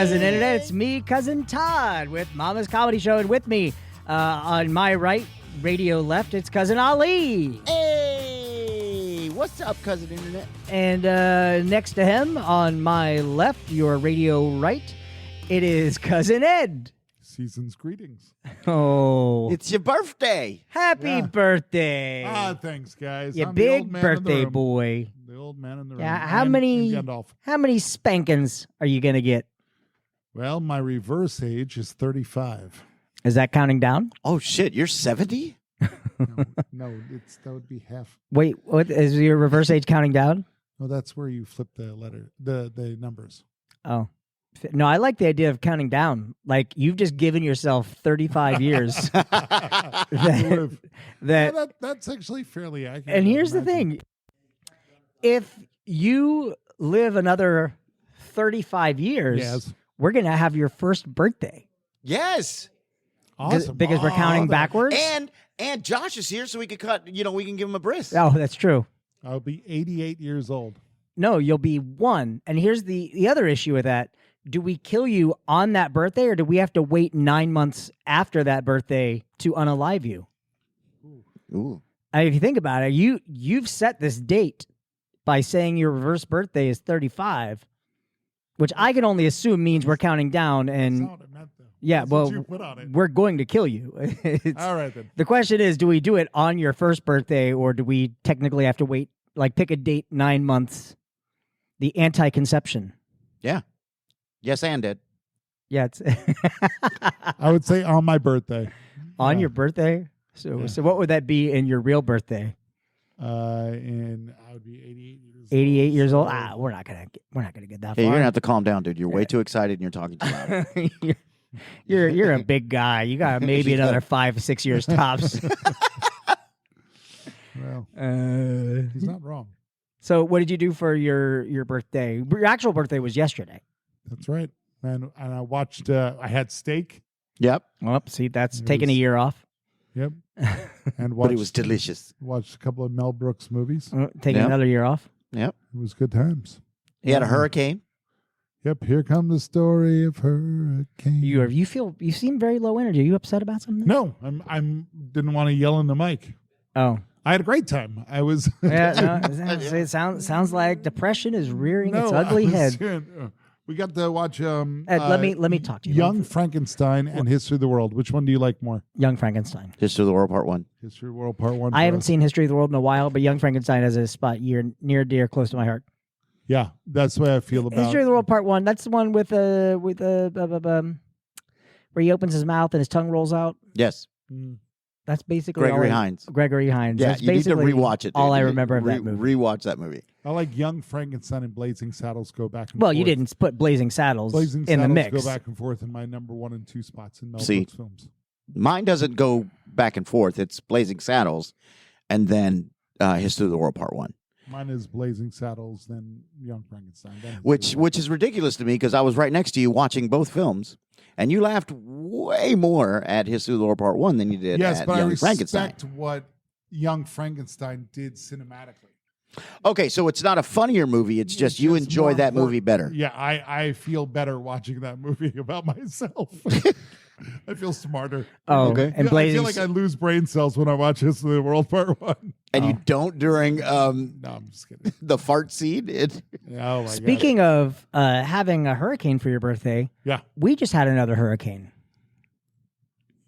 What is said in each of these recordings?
Cousin Internet. It's me, Cousin Todd, with Mama's Comedy Show. And with me, on my right, radio left, it's Cousin Ali. Hey, what's up, Cousin Internet? And next to him, on my left, your radio right, it is Cousin Ed. Season's greetings. Oh. It's your birthday. Happy birthday. Thanks, guys. You I'm the big old man birthday in the room. boy. The old man in the room. Yeah, how And many Gandalf. spankings are you going to get? Well, my reverse age is 35. Is that counting down? Oh, shit, you're 70? No, that would be half. Wait, what is your reverse age counting down? No, that's where you flip the letter, the numbers. Oh. No, I like the idea of counting down. Like, you've just given yourself 35 years. That's actually fairly accurate. And here's the Imagine. thing. If you live another 35 years, Yes. we're going to have your first birthday. Yes. Awesome. Because we're counting backwards? And Josh is here, so we could we can give him a bris. Oh, that's true. I'll be 88 years old. No, you'll be one. And here's the other issue with that. Do we kill you on that birthday, or do we have to wait 9 months after that birthday to unalive you? Ooh. If you think about it, you've set this date by saying your reverse birthday is 35, which I can only assume means we're counting down. And That's not what I meant, though. yeah, That's what well, you put on it. we're going to kill you. All right, then. The question is, do we do it on your first birthday, or do we technically have to wait, like pick a date 9 months? The anti-conception. Yeah. Yes, and Ed. Yeah, it's I would say on my birthday. on Yeah. your birthday. So, Yeah. so what would that be in your real birthday? And I would be 88 years 88 years old. so- We're not gonna get that Hey, you're far. gonna have to calm down, dude. You're way too excited and you're talking too loud. you're a big guy. You got maybe Yeah. another 5-6 years tops. Well, Uh, he's not wrong. so what did you do for your birthday? Your actual birthday was yesterday. That's right. And I watched, I had steak. Yep. Well, see, that's It taking a was- year off. Yep. And But watched, it was delicious. Watched a couple of Mel Brooks movies. Taking Yeah. another year off. Yep. It was good times. He had a hurricane. Yep. Here comes the story of hurricane. You seem very low energy. Are you upset about something? No, I'm didn't want to yell in the mic. Oh. I had a great time. I was. Yeah, no, it sounds like depression is rearing its No, ugly I was- head. We got to watch. Ed, let me talk to you. Young Frankenstein and History of the World. Which one do you like more? Young Frankenstein. History of the World Part 1. History of the World Part 1. I for haven't us. seen History of the World in a while, but Young Frankenstein has a spot near dear close to my heart. Yeah, that's the way I feel about. History of the World Part 1. That's the one with where he opens his mouth and his tongue rolls out. Yes. Mm. That's basically Gregory all Hines. Gregory Hines. Yeah, That's you need to basically rewatch it. Dude. all I You remember of that movie. Rewatch that movie. I like Young Frankenstein and Blazing Saddles go back and Well, forth. you didn't put Blazing Saddles Blazing in Saddles the mix. go back and forth in my number 1 and 2 spots in Mel See. Brooks films. Mine doesn't go back and forth. It's Blazing Saddles and then History of the World Part 1. Mine is Blazing Saddles, then Young Frankenstein. then Which is ridiculous to me because I was right next to you watching both films, and you laughed way more at History of the World Part 1 than you did yes, at but I Young Frankenstein. respect what Young Frankenstein did cinematically. Okay, so it's not a funnier movie. It's just you more enjoy that movie important. better. Yeah, I feel better watching that movie about myself. I feel smarter. Oh, Okay. and I Blazing. feel like I lose brain cells when I watch History of the World Part 1. And you don't during No, I'm just kidding. the fart scene. Oh my Speaking of having a hurricane for your birthday, God. Yeah. we just had another hurricane.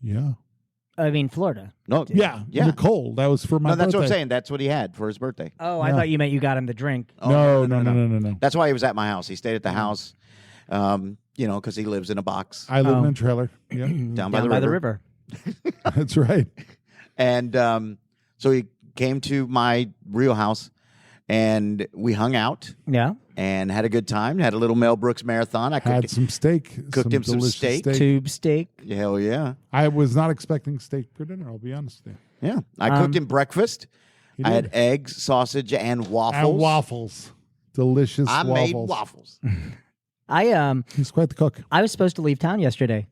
Yeah. I mean, Florida. No, Yeah. Yeah. Nicole, that was for my no, that's what I'm birthday. saying. That's what he had for his birthday. Oh, I Yeah. thought you meant you got him the drink. Oh, No. That's why he was at my house. He stayed at the house, because he lives in a box I live Oh. in a trailer. Yeah. down by the river. That's right. And so he came to my real house, and we hung out Yeah. and had a good time. Had a little Mel Brooks marathon. I Had cooked. some steak. Cooked him some delicious steak. Tube steak. Hell yeah, I was not expecting steak for dinner, I'll be honest with you. yeah. I cooked him breakfast. He I did. had eggs, sausage, and waffles. And waffles. Delicious I waffles. made waffles. He's quite the cook. I was supposed to leave town yesterday,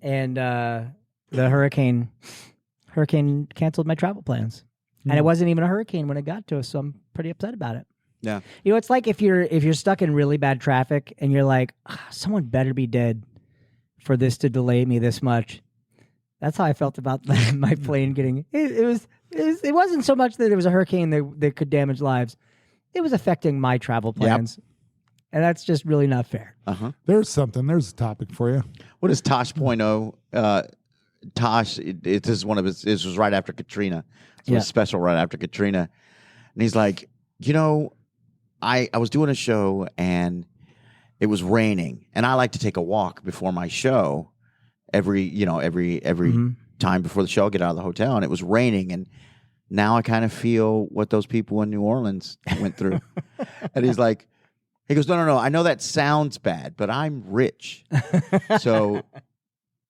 and the hurricane canceled my travel plans. And it wasn't even a hurricane when it got to us, so I'm pretty upset about it. Yeah. You know, it's like if you're stuck in really bad traffic and you're like, someone better be dead for this to delay me this much. That's how I felt about my plane getting. It wasn't so much that it was a hurricane that could damage lives. It was affecting my travel plans, and that's just really not fair. There's a topic for you. What is Tosh.0? Tosh, this is one of his. This was right after Katrina. It was special right after Katrina, and he's like, I was doing a show and it was raining, and I like to take a walk before my show every time before the show. I'll get out of the hotel, and it was raining, and now I kind of feel what those people in New Orleans went through. And he goes, no, I know that sounds bad, but I'm rich, so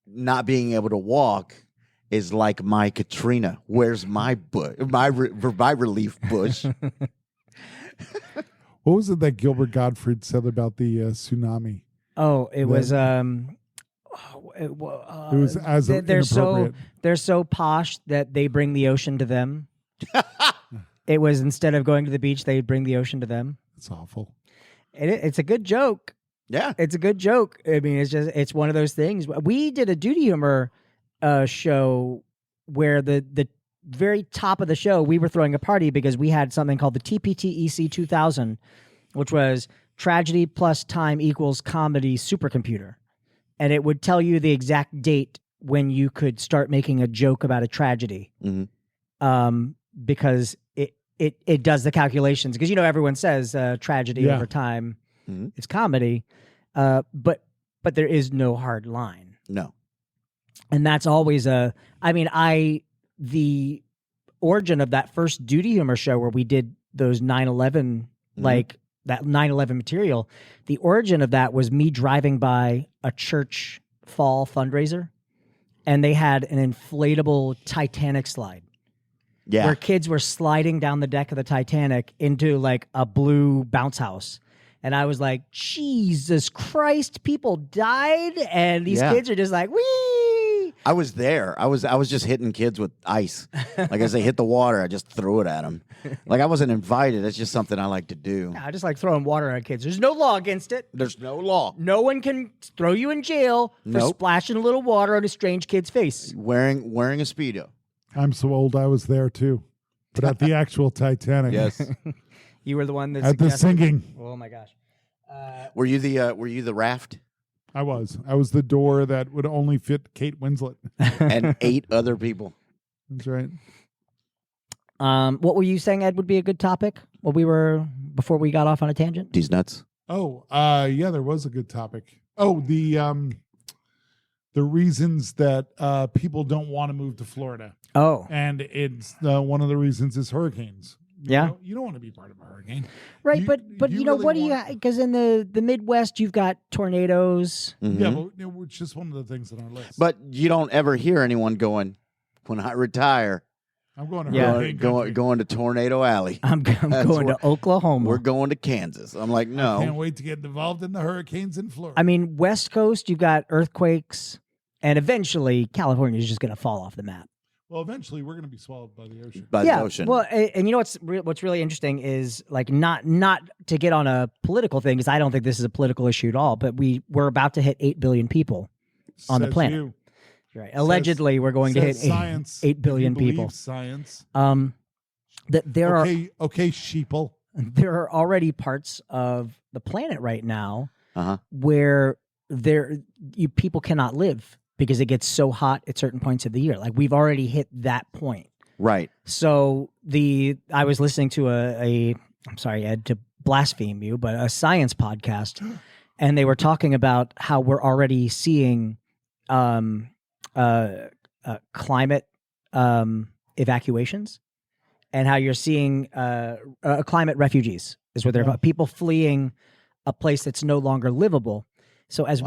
not being able to walk is like my Katrina. Where's my relief bush? What was it that Gilbert Gottfried said about the tsunami? Oh, it was It was as inappropriate. They're so posh that they bring the ocean to them. It was instead of going to the beach, they bring the ocean to them. It's awful. It's a good joke. Yeah, it's a good joke. I mean, it's one of those things. We did a Duty Humor show where the very top of the show, we were throwing a party because we had something called the TPTEC 2000, which was tragedy plus time equals comedy supercomputer. And it would tell you the exact date when you could start making a joke about a tragedy. Because it does the calculations. Because, everyone says tragedy over time, it's comedy. But there is no hard line. No. And that's always the origin of that first Duty Humor show where we did those 9/11, like that 9/11 material, the origin of that was me driving by a church fall fundraiser, and they had an inflatable Titanic slide. Yeah. Where kids were sliding down the deck of the Titanic into like a blue bounce house. And I was like, Jesus Christ, people died, and these kids are just like, wee. I was there. I was just hitting kids with ice. Like as they hit the water, I just threw it at them. Like I wasn't invited. It's just something I like to do. I just like throwing water at kids. There's no law against it. There's no law. No one can throw you in jail for splashing a little water on a strange kid's face. Wearing a Speedo. I'm so old I was there too. But at the actual Titanic. Yes. You were the one that at the singing. Oh my gosh. Were you the raft? I was the door that would only fit Kate Winslet. And 8 other people. That's right. What were you saying, Ed, would be a good topic? Before we got off on a tangent? These nuts. Oh, yeah, there was a good topic. Oh, the reasons that people don't want to move to Florida. Oh. And it's one of the reasons is hurricanes. You don't want to be part of a hurricane. Right, but you know, really what do you because in the Midwest you've got tornadoes. Yeah, but it's just one of the things on our list. But you don't ever hear anyone going, when I retire, I'm going to going to Tornado Alley. I'm going to Oklahoma. We're going to Kansas. I'm like, no. I can't wait to get involved in the hurricanes in Florida. I mean, West Coast, you've got earthquakes, and eventually California is just going to fall off the map. Well, eventually we're going to be swallowed by the ocean. By the ocean. Well, and you know what's really interesting is like not to get on a political thing, because I don't think this is a political issue at all. But we're about to hit 8 billion people on the planet. You. Right. Allegedly, we're going to hit 8 billion people. Science. That there are sheeple. There are already parts of the planet right now where people cannot live because it gets so hot at certain points of the year. Like we've already hit that point. Right. So I was listening to I'm sorry, Ed, to blaspheme you, but a science podcast, and they were talking about how we're already seeing climate evacuations, and how you're seeing climate refugees is what they're called. People fleeing a place that's no longer livable. So as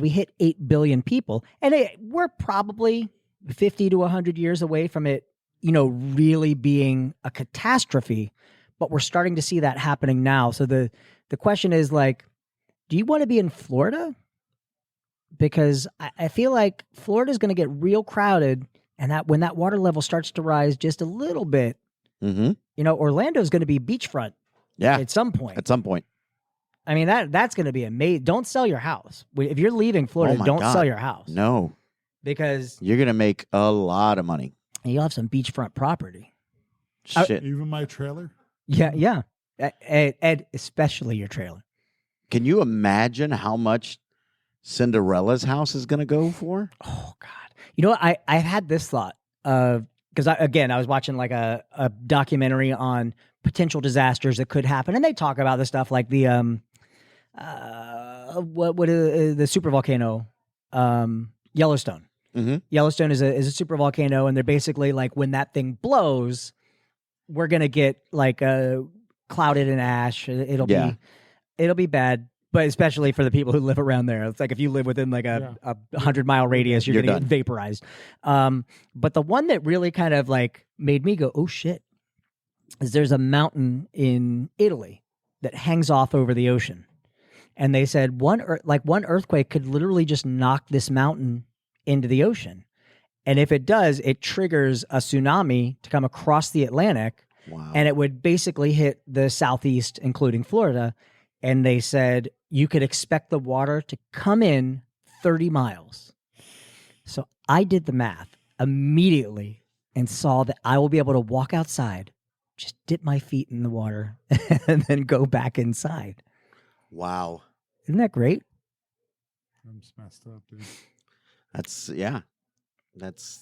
we hit 8 billion people, and we're probably 50 to 100 years away from it, really being a catastrophe, but we're starting to see that happening now. So the question is like, do you want to be in Florida? Because I feel like Florida is going to get real crowded, and that when that water level starts to rise just a little bit, Orlando is going to be beachfront. Yeah. At some point. At some point. I mean, that's going to be amazing. Don't sell your house. If you're leaving Florida, Oh my don't God. sell your house. No. Because You're going to make a lot of money. you'll have some beachfront property. Shit. Even my trailer. Yeah. Ed, especially your trailer. Can you imagine how much Cinderella's house is going to go for? Oh, God. You know what? I've had this thought of, because I was watching like a documentary on potential disasters that could happen. And they talk about the stuff like the, the super volcano, Yellowstone. Mm-hmm. Yellowstone is a super volcano. And they're basically like, when that thing blows, we're going to get like clouded in ash. It'll be bad. But especially for the people who live around there. It's like if you live within like a 100-mile radius, you're going to get vaporized. But the one that really kind of like made me go, oh shit, is there's a mountain in Italy that hangs off over the ocean. And they said one earthquake could literally just knock this mountain into the ocean. And if it does, it triggers a tsunami to come across the Atlantic. Wow. And it would basically hit the southeast, including Florida. And they said you could expect the water to come in 30 miles. So I did the math immediately and saw that I will be able to walk outside, just dip my feet in the water, and then go back inside. Wow. Isn't that great? I'm just messed up, dude. That's.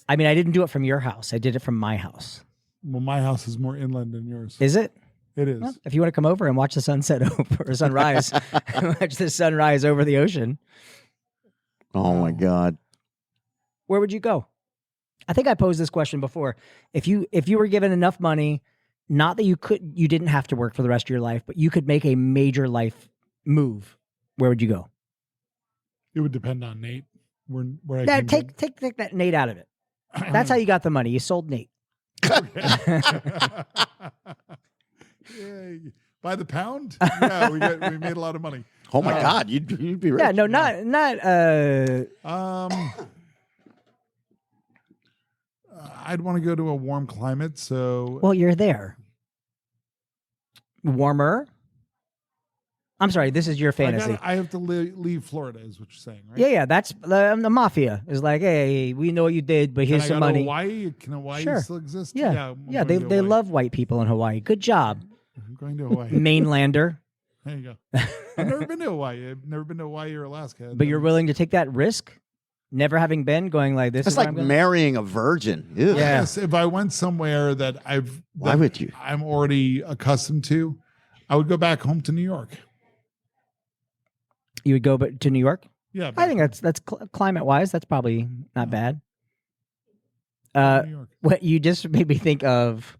I mean, I didn't do it from your house. I did it from my house. Well, my house is more inland than yours. Is it? It is. Well, if you want to come over and watch the sunset or sunrise, watch the sunrise over the ocean. Oh my God. Where would you go? I think I posed this question before. If you were given enough money, not that you didn't have to work for the rest of your life, but you could make a major life move, where would you go? It would depend on Nate. Where I can Take that Nate out of it. That's how you got the money. You sold Nate. Yay. By the pound? Yeah, we made a lot of money. Oh my God, you'd be rich. Yeah, no, not. I'd want to go to a warm climate. So Well, you're there. Warmer. I'm sorry. This is your fantasy. I have to leave Florida, is what you're saying, right? Yeah. That's the mafia is like, hey, we know what you did, but here's some money. Hawaii? Can Hawaii Sure. still exist? Yeah. I'm They going to Hawaii. love white people in Hawaii. Good job, I'm going to Hawaii. Mainlander. There you go. I've never been to Hawaii. I've never been to Hawaii or Alaska. But you're willing to take that risk, never having been, going like this. It's is where like I'm going? marrying a virgin. Ew. Yeah. Yes, if I went somewhere that Why would you? I'm already accustomed to, I would go back home to New York. You would go to New York. Yeah, I think that's climate wise. That's probably not bad. New York. What you just made me think of,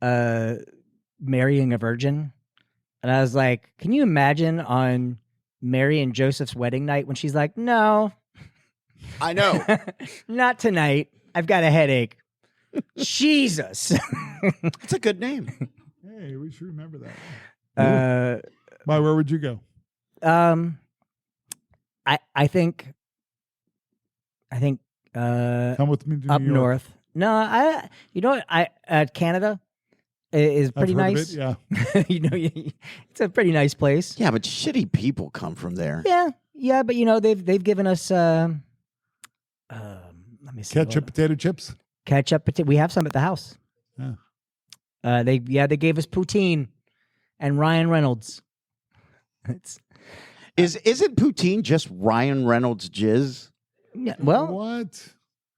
marrying a virgin, and I was like, can you imagine on Mary and Joseph's wedding night when she's like, no, I know. not tonight. I've got a headache. Jesus. It's a good name. Hey, we should remember that. Where would you go? I think Come with me to up New York. north. No, you know what? Canada is pretty I've heard of nice. it, yeah. It's a pretty nice place. Yeah, but shitty people come from there. Yeah, but they've given us let me see, Ketchup, potato chips. ketchup. We have some at the house. Yeah. They gave us poutine and Ryan Reynolds. Isn't poutine just Ryan Reynolds jizz? Yeah, well, What?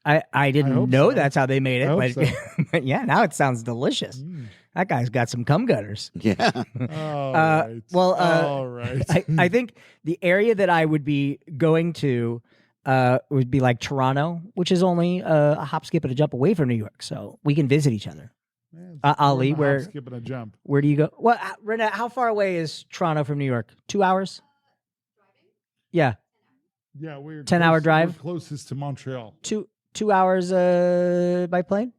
I didn't hope know so. that's how they made it, I but, hope so. but yeah, now it sounds delicious. Mm. That guy's got some cum gutters. Yeah. All right. well, all right. I think the area that I would be going to would be like Toronto, which is only a hop, skip, and a jump away from New York, so we can visit each other. Man, Ali, hop, where skip and a jump. where do you go? Well, Renette, how far away is Toronto from New York? 2 hours? Yeah, Yeah, we're 10-hour drive? We're closest to Montreal. 2 hours by plane.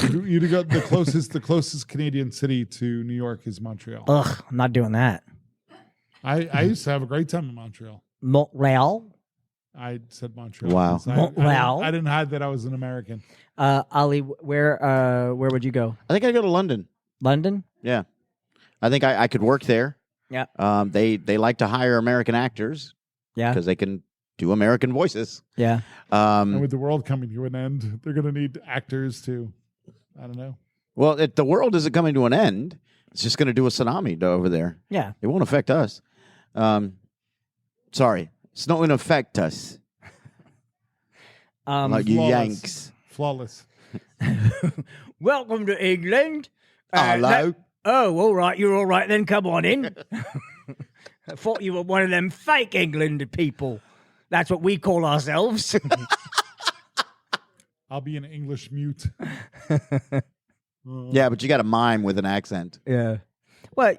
You to go the closest Canadian city to New York is Montreal. Ugh, I'm not doing that. I used to have a great time in Montreal. Montreal. I said Montreal. Wow. Montreal. I didn't hide that I was an American. Ali, where would you go? I think I go to London. London? Yeah. I think I could work there. Yeah. They like to hire American actors. Yeah. Because they can do American voices. Yeah. And with the world coming to an end, they're going to need actors to, I don't know. Well, the world isn't coming to an end. It's just going to do a tsunami over there. Yeah. It won't affect us. Sorry. It's not going to affect us. Like you Yanks. Flawless. Welcome to England. Hello. All right. You're all right then. Come on in. I thought you were one of them fake England people. That's what we call ourselves. I'll be an English mute. Yeah, but you got to mime with an accent. Yeah. Well,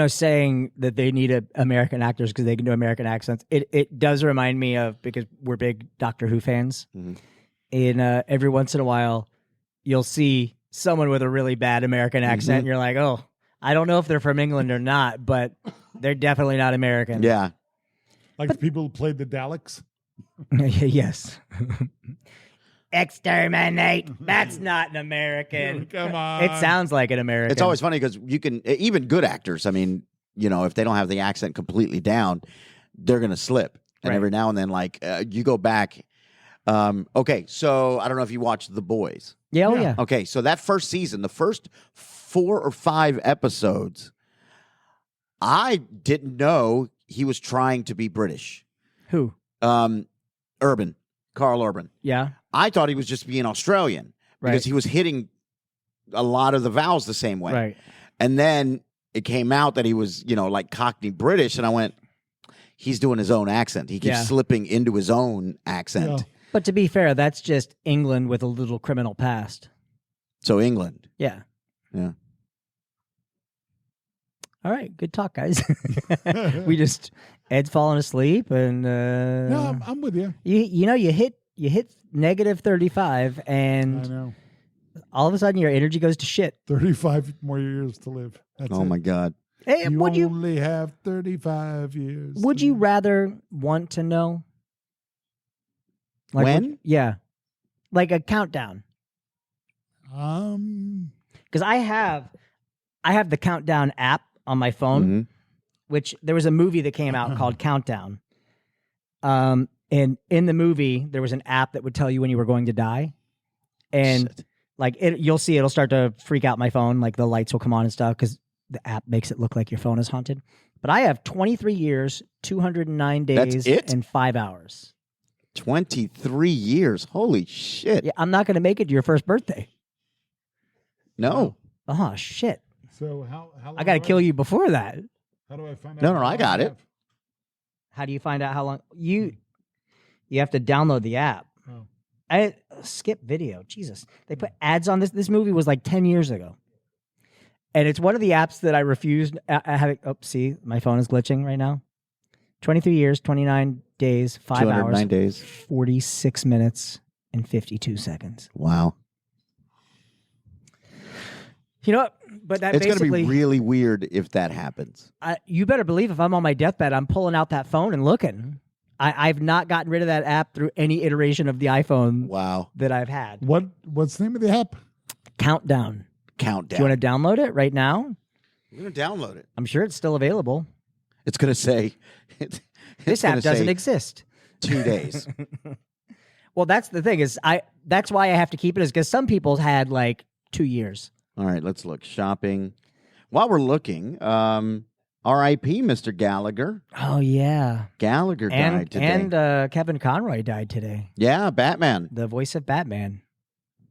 saying that they need American actors because they can do American accents, it does remind me of, because we're big Doctor Who fans, and every once in a while, you'll see someone with a really bad American accent, and you're like, oh, I don't know if they're from England or not, but they're definitely not American. Yeah. Like the people who played the Daleks? Yes. Exterminate. That's not an American. Come on. It sounds like an American. It's always funny because you can, even good actors, I mean, if they don't have the accent completely down, they're going to slip. And Right. every now and then, like, you go back. Okay, so I don't know if you watched The Boys. Yeah, oh yeah. Okay, so that first season, the first 4 or 5 episodes, I didn't know he was trying to be British. Who? Urban, Carl Urban. Yeah. I thought he was just being Australian because Right. he was hitting a lot of the vowels the same way. Right. And then it came out that he was, like Cockney British, and I went, he's doing his own accent. He keeps Yeah. slipping into his own accent. Yeah. But to be fair, that's just England with a little criminal past. So England. Yeah. Yeah. All right. Good talk, guys. Ed's falling asleep, and No, I'm with you. you hit negative 35, I and know. all of a sudden your energy goes to shit. 35 more years to live. That's Oh it. my God. Hey, You would you only have 35 years. would to you live. rather want to know? When? Yeah, like a countdown. Because I have the Countdown app on my phone, Mhm. which there was a movie that came out called Countdown. And in the movie, there was an app that would tell you when you were going to die. And Shit. like you'll see it'll start to freak out my phone. Like the lights will come on and stuff because the app makes it look like your phone is haunted. But I have 23 years, 209 That's days, it? and 5 hours. 23 years. Holy shit. Yeah, I'm not going to make it to your first birthday. No. Oh, shit. So how long I got to do kill you before that. How do I find out? No, how I long got I it. have? How do you find out how long? You have to download the app. Oh. I skip video. Jesus. They put ads on this. This movie was like 10 years ago. And it's one of the apps that I refused. See, my phone is glitching right now. 23 years, 29 days, 5 209 hours, days. 46 minutes, and 52 seconds. Wow. You know what? But that It's going to basically, be really weird if that happens. you better believe if I'm on my deathbed, I'm pulling out that phone and looking. I've not gotten rid of that app through any iteration of the iPhone Wow. that I've had. What's the name of the app? Countdown. Countdown. Do you want to download it right now? I'm going to download it. I'm sure it's still available. It's going to say. This app doesn't exist. 2 days. Well, that's the thing that's why I have to keep it, is because some people had like 2 years. All right, let's look. Shopping. While we're looking, R.I.P. Mr. Gallagher. Oh yeah, Gallagher died today. and Kevin Conroy died today. Yeah, Batman. The voice of Batman.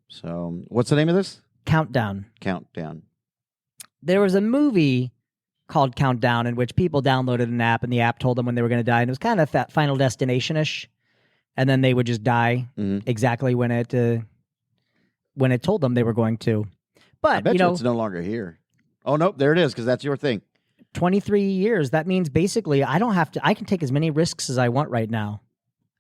So, what's the name of this? Countdown. Countdown. There was a movie called Countdown in which people downloaded an app and the app told them when they were going to die, and it was kind of that Final Destination-ish, and then they would just die exactly when it told them they were going to. But I bet it's no longer here. Oh nope, there it is, because that's your thing. 23 years. That means basically I don't have to. I can take as many risks as I want right now.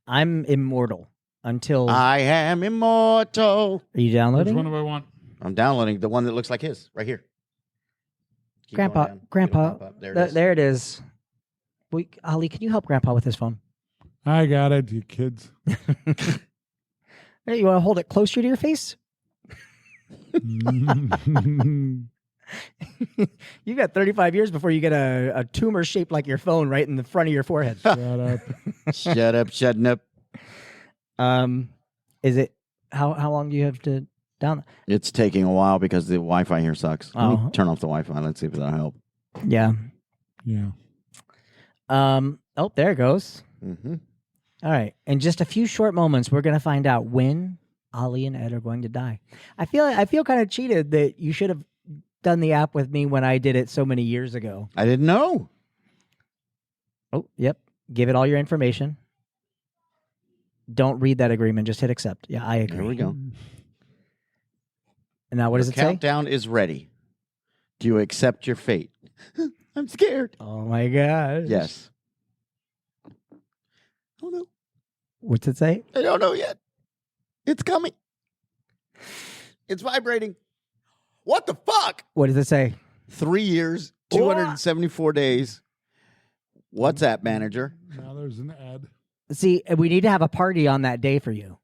I'm immortal until. I am immortal. Are you Which downloading? one do I want? I'm downloading the one that looks like his right here. Keep going Grandpa, down. It'll Grandpa, pop up. There it is. there it is. Ali, can you help Grandpa with his phone? I got it, you kids. Hey, you want to hold it closer to your face? You got 35 years before you get a tumor shaped like your phone right in the front of your forehead. Shut up. Shut up, shutting up. Is it how long do you have to down? It's taking a while because the Wi-Fi here sucks. Let Oh. me turn off the Wi-Fi. Let's see if that'll help. Yeah. Yeah. Oh, there it goes. Mm-hmm. All right. In just a few short moments, we're gonna find out when Ali and Ed are going to die. I feel kind of cheated that you should have done the app with me when I did it so many years ago. I didn't know. Oh, yep. Give it all your information. Don't read that agreement. Just hit accept. Yeah, I agree. There we go. And now what does Your it say? countdown is ready. Do you accept your fate? I'm scared. Oh my gosh. Yes. Oh no. What's it say? I don't know yet. It's coming. It's vibrating. What the fuck? What does it say? 3 years, 274 days. WhatsApp manager. Now there's an ad. See, we need to have a party on that day for you.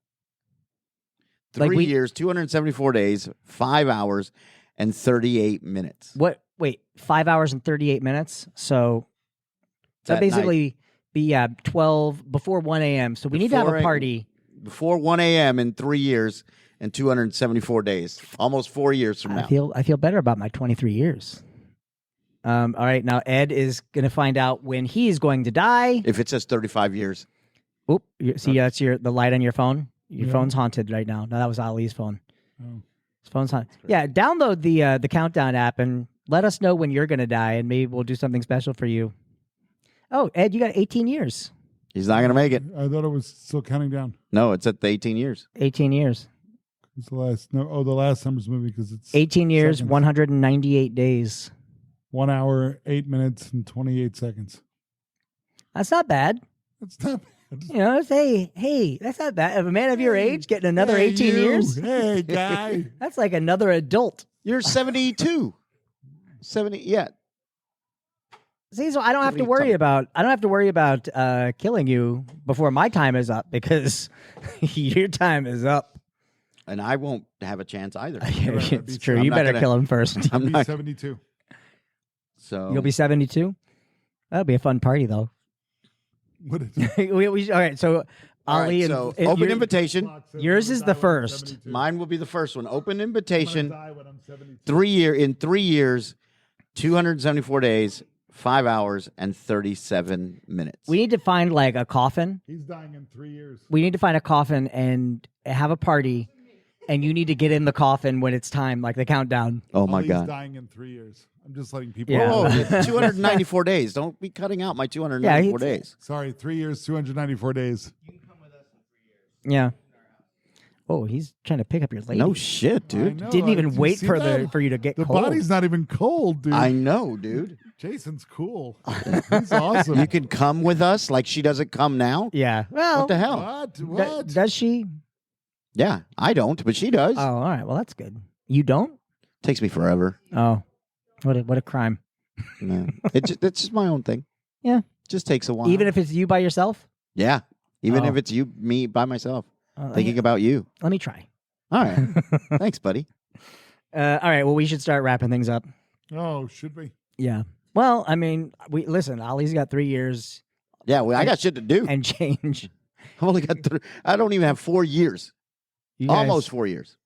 3 Like years, 274 days, 5 hours, and 38 minutes. What? Wait, 5 hours and 38 minutes. So that That basically be 12 before 1 a.m. So we need to have Before a party. Before 1 a.m. in 3 years and 274 days. Almost 4 years from now. I feel better about my 23 years. All right, now Ed is going to find out when he's going to die. If it says 35 years. Oop! See, that's the light on your phone. Your Yeah. phone's haunted right now. No, that was Ali's phone. Oh. His phone's haunted. Yeah, download the countdown app and let us know when you're going to die, and maybe we'll do something special for you. Oh, Ed, you got 18 years. He's not going to make it. I thought it was still counting down. No, it's at the 18 years. 18 years. It's the last. No, the last number's moving because it's 18 years, seconds. 198 days. 1 hour, 8 minutes, and 28 seconds. That's not bad. That's not bad. You know, hey, that's not bad. If a man of your age getting another Hey, 18 you. years, Hey, guy. that's like another adult. You're 72. 70, yeah. See, so I don't have to worry about killing you before my time is up because your time is up. And I won't have a chance either. It's true. I'm You not better gonna- kill him first. I'm Be not. 72. So You'll be 72. That'll be a fun party, though. What is All right, so All Ali right, and so and open your- invitation. Yours is the first. Mine will be the first one. Open invitation. Die when I'm 72. 3 years, 274 days, 5 hours, and 37 minutes. We need to find like a coffin. He's dying in 3 years. We need to find a coffin and have a party, and you need to get in the coffin when it's time, like the countdown. Oh my He's God. dying in 3 years. I'm just letting people Yeah. know. Oh, it's 294 days. Don't be cutting out my 294 days. Sorry, 3 years, 294 days. Yeah. Oh, he's trying to pick up your lady. No shit, dude. I know. Didn't even Did you wait see for that? for you to get The cold. body's not even cold, dude. I know, dude. Jason's cool. He's awesome. You can come with us like she doesn't come now. Yeah. Well, What the hell? What? What? does she? Yeah, I don't, but she does. Oh, all right. Well, that's good. You don't? Takes me forever. Oh, what a crime. No. It's just my own thing. Yeah. Just takes a while. Even if it's you by yourself. yeah. Even Oh. if it's me by myself, Let thinking me, about you. let me try. All right. Thanks, buddy. All right. Well, we should start wrapping things up. Oh, should we? Yeah. Well, I mean, listen. Ali's got 3 years Yeah, well, I got shit to do. and change. I've only got I don't even have 4 years. You guys- Almost 4 years.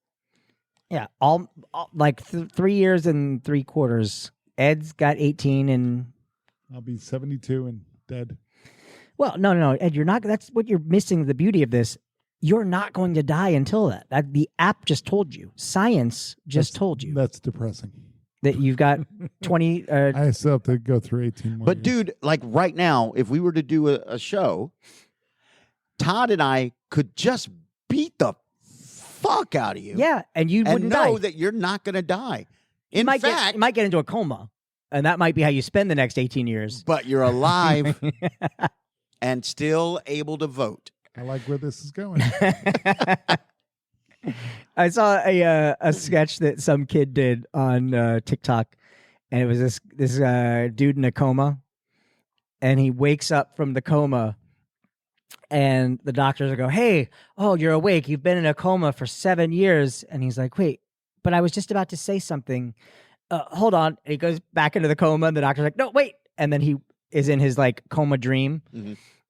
Yeah. All like 3 years and 3/4. Ed's got 18 and I'll be 72 and dead. well, no, Ed, you're not. That's what you're missing. The beauty of this, you're not going to die until that. The app just told you. Science just told you That's depressing. that you've got 20. I still have to go through 18 more But years. dude, like right now, if we were to do a show, Todd and I could just beat the fuck out of you. Yeah, and you And wouldn't know die. that you're not going to die. You In might fact, you might get into a coma, and that might be how you spend the next 18 years. but you're alive and still able to vote. I like where this is going. I saw a sketch that some kid did on TikTok, and it was this dude in a coma, and he wakes up from the coma, and the doctors go, "Hey, oh, you're awake. You've been in a coma for 7 years," and he's like, "Wait, but I was just about to say something. hold on. And he goes back into the coma, and the doctor's like, no, wait. And then he is in his like coma dream,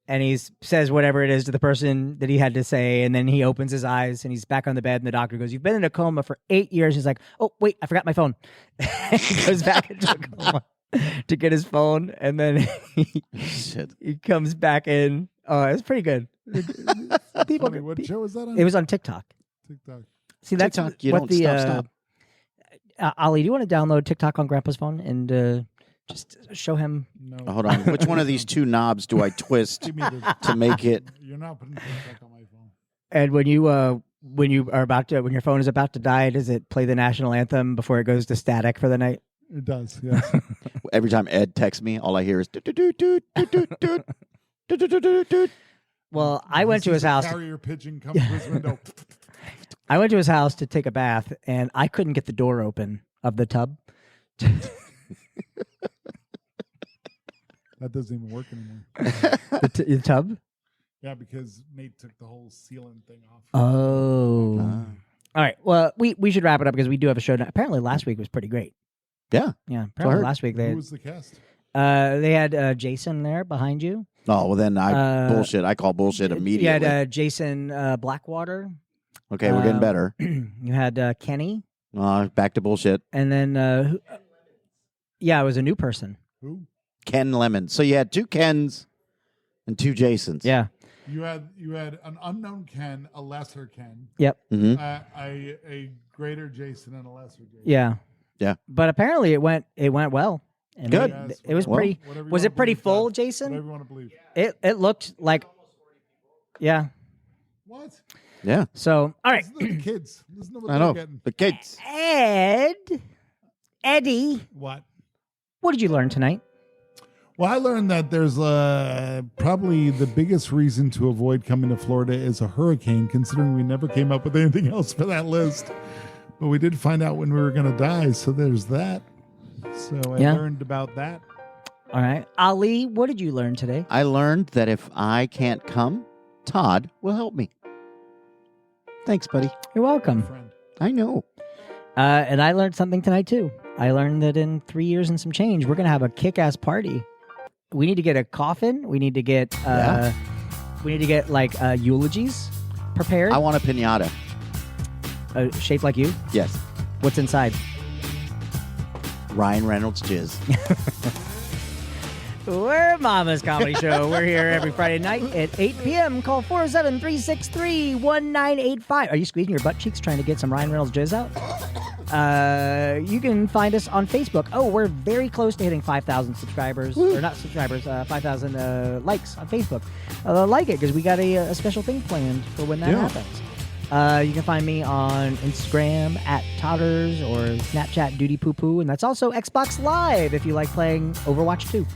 and he says whatever it is to the person that he had to say, and then he opens his eyes, and he's back on the bed, and the doctor goes, "You've been in a coma for 8 years." He's like, "Oh, wait, I forgot my phone." He goes back into a coma to get his phone, and then he comes back in. Oh, it's pretty good. Funny, what show was that on? It was on TikTok. See, that's TikTok, you what don't stop. Ali, do you want to download TikTok on Grandpa's phone and just show him? No. Hold on. Which one of these two knobs do I twist to make it? You're not putting TikTok on my phone. And when your phone is about to die, does it play the national anthem before it goes to static for the night? It does, yes. Every time Ed texts me, all I hear is doot, doot, doot, doot, doot, doot, doot, doot, doot, doot, doot. Well, I went to his house. Carrier pigeon comes to his window. I went to his house to take a bath, and I couldn't get the door open of the tub. That doesn't even work anymore. The tub? Yeah, because Nate took the whole sealant thing off. Oh. All right. Well, we should wrap it up because we do have a show now. Apparently, last week was pretty great. Yeah. Yeah. Apparently, last week Who was the cast? they had Jason there behind you. Oh, well, then bullshit. I call bullshit immediately. You had Jason Blackwater. Okay, we're getting better. You had Kenny. Back to bullshit. And then, it was a new person. Who? Ken Lemon. So you had two Kens and two Jasons. Yeah. You had an unknown Ken, a lesser Ken. Yep. Mm-hmm. A greater Jason and a lesser Jason. Yeah. Yeah. But apparently it went well. And Good. It was pretty. Was it pretty full, Jason? Whatever you want to believe. It looked like. Yeah. What? Yeah. So all right. Listen to the kids. Listen to what I they're know. getting. The kids. Eddie, What? what did you learn tonight? Well, I learned that there's probably the biggest reason to avoid coming to Florida is a hurricane, considering we never came up with anything else for that list. But we did find out when we were going to die, so there's that. So I learned about that. All right. Ali, what did you learn today? I learned that if I can't come, Todd will help me. Thanks, buddy. You're welcome. Friend. I know. And I learned something tonight, too. I learned that in 3 years and some change, we're going to have a kick-ass party. We need to get a coffin. We need to get eulogies prepared. I want a piñata. Shaped like you? Yes. What's inside? Ryan Reynolds jizz. We're Mama's Comedy Show. We're here every Friday night at 8 p.m. Call 407-363-1985. Are you squeezing your butt cheeks trying to get some Ryan Reynolds jizz out? You can find us on Facebook. Oh, we're very close to hitting 5,000 subscribers. Or not subscribers, 5,000 likes on Facebook. Like it, because we got a special thing planned for when that happens. You can find me on Instagram at Todders or Snapchat Duty Poo Poo, and that's also Xbox Live if you like playing Overwatch 2.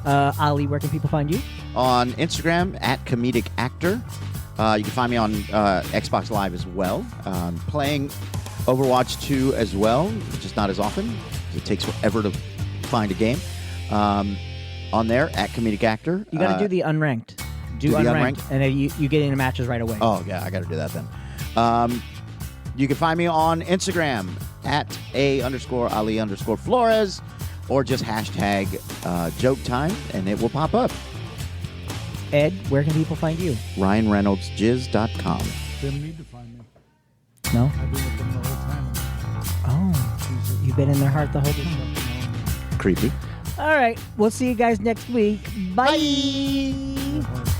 Ali, where can people find you? On Instagram at Comedic Actor. You can find me on Xbox Live as well. Playing Overwatch 2 as well, just not as often. It takes forever to find a game. On there at Comedic Actor. You got to do the unranked. Do unranked, and then you get into matches right away. Oh, yeah, I got to do that then. You can find me on Instagram at @A_Ali_Flores or just hashtag joke time, and it will pop up. Ed, where can people find you? RyanReynoldsJizz.com. They don't need to find me. No? I've been with them the whole time. Oh, you've been in their heart the whole time. Creepy. All right, we'll see you guys next week. Bye. Bye.